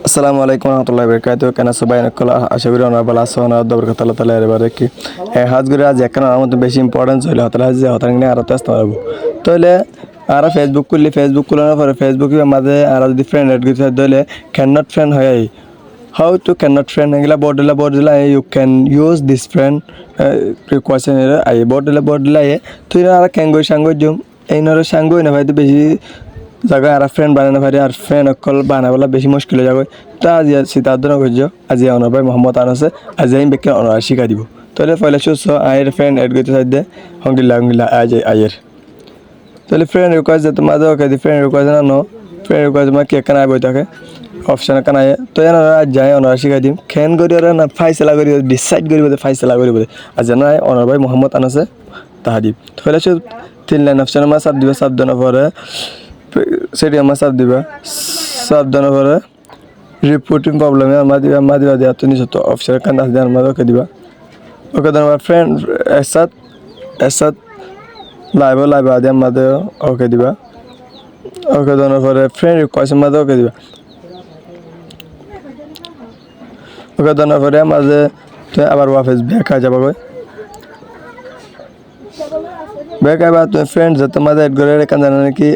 আসসালামু আলাইকুম রহমতুল্লাহি বারাকাতুহু কেন সবাই নকল আশা করি অনার ভালো আছো অনার দবর কথা তালা এবারে কি হাজ করে আজ এখন আমার মধ্যে বেশি ইম্পর্টেন্স হইলো হতাল হাজ হতাল নিয়ে আরো তেস্ত পারবো তাহলে আর ফেসবুক করলি ফেসবুক খোলানোর পরে ফেসবুকের মাঝে আর যদি ফ্রেন্ড এড করতে দিলে ক্যান নট ফ্রেন্ড হয় how to cannot friend engla bordela you can use this friend question ai bordela তুই আর ক্যাঙ্গো সাঙ্গো জুম এই নরে সাঙ্গো না ভাই বেশি জায়গা আর ফ্রেন্ড বানানো পারি আর ফ্রেন্ড অকল বানাবলা বেশি মুশকিল হয়ে যাবে তা আজ সিদ্ধার্থ করছো আজ অনর ভাই মোহাম্মদ আনাসে আজ আমি বেকে অনার শিখা দিব তাহলে পয়লা শুস আয়ের ফ্রেন্ড এড করতে সাথে হংডিলা আজ আয়ের তাহলে ফ্রেন্ড রিকোয়েস্ট যেতে মাঝে ওকে ফ্রেন্ড রিকোয়েস্ট না নো ফ্রেন্ড রিকোয়েস্ট মা কে কানা বই থাকে অপশন কানা তো এনার আজ যায় অনার শিখা দিম খেন করি ওরা না ফাইসলা করি ডিসাইড করি বলে ফাইসলা করি বলে আজ না অনর ভাই মোহাম্মদ আনাসে তাহা দিব পয়লা শুস 3 লাইন অপশন মা সাব দিবা সাব দেওয়ার পরে সেটি আমার সাব দিবা সাব দেওয়ার পরে রিপোর্টিং প্রবলেমে আমার দিবা দেওয়া তো নিশ্চয় তো অপশন কান্দা দেওয়ার আমার ওকে দিবা ওকে দেওয়ার ফ্রেন্ড এসাত লাইভ আদি আমাদের ওকে দিবা ওকে দেওয়ার পরে ফ্রেন্ড রিকোয়েস্ট আমাদের ওকে দিবা ওকে দেওয়ার পরে মাঝে তুই আবার ওয়াফেস ব্যাক আ যাবা গই ব্যাক আবার তুই ফ্রেন্ড যাতে মাঝে এড করে রেখে জানা নাকি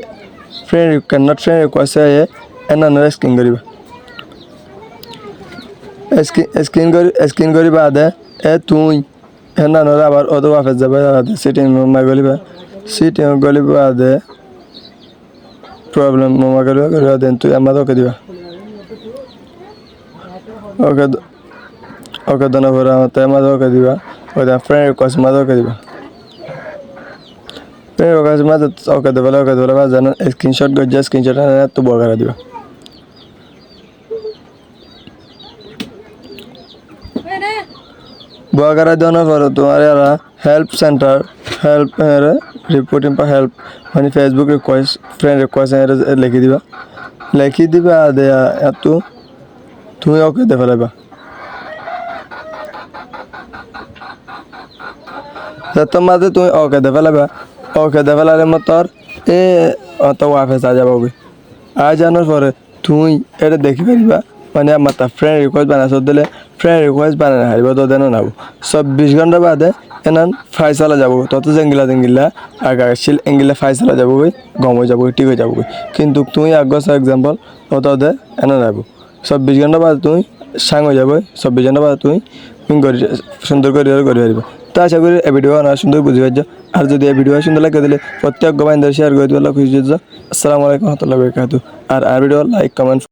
friend you cannot friend request है another screen करी बाद है तू है ना नोरा बार ओदो वापस जब सिटिंग में गली बाद प्रॉब्लम ममा करो देन तू अम्मा तो करिबा ओके दोनों भरा मत अम्मा तो करिबा और फ्रेंड रिक्वेस्ट मा तो करिबा ওকে দেবেলা জানা স্ক্রিনশট গজ্জা স্ক্রিনশট তো বগারা দিবা বগারা দেওয়ার পর তোমার এরা হেল্প সেন্টার হেল্প রিপোর্টিং পর হেল্প মানে ফেসবুক রিকোয়েস্ট ফ্রেন্ড রিকোয়েস্ট লিখি দিবা দেয়া এত তুমি ওকে দেবেলা তোমার তুমি ওকে দেবেলা ওকে দেবেলারে মতর এ অত ওয়াফেস আ যাবো আ জানার পরে তুই এটা দেখি পারিবা মানে আমার তা ফ্রেন্ড রিকোয়েস্ট বানাস দিলে ফ্রেন্ড রিকোয়েস্ট বানানো হারিব তো দেন নাবো 24 ঘন্টা বাদে এনান ফাইসালা যাবো তত জেঙ্গিলা আগাছিল এঙ্গিলা ফাইসালা যাবো গম হয়ে যাবো ঠিক হয়ে যাবো কিন্তু তুই আগস এক্সাম্পল অত দে এনা যাবো 24 ঘন্টা বাদে তুই সাং হয়ে যাবো 24 ঘন্টা বাদে তুই সুন্দর করে পারিবা তো আশা করি এই ভিডিও না সুন্দর বুঝি পারছো আর যদি এই ভিডিও সুন্দর লাগে তাহলে প্রত্যেক গোবাইন্দার শেয়ার করে দিও খুশি আসসালামু আলাইকুম ওয়া রাহমাতুল্লাহি ওয়া বারাকাতুহু আর ভিডিও লাইক কমেন্ট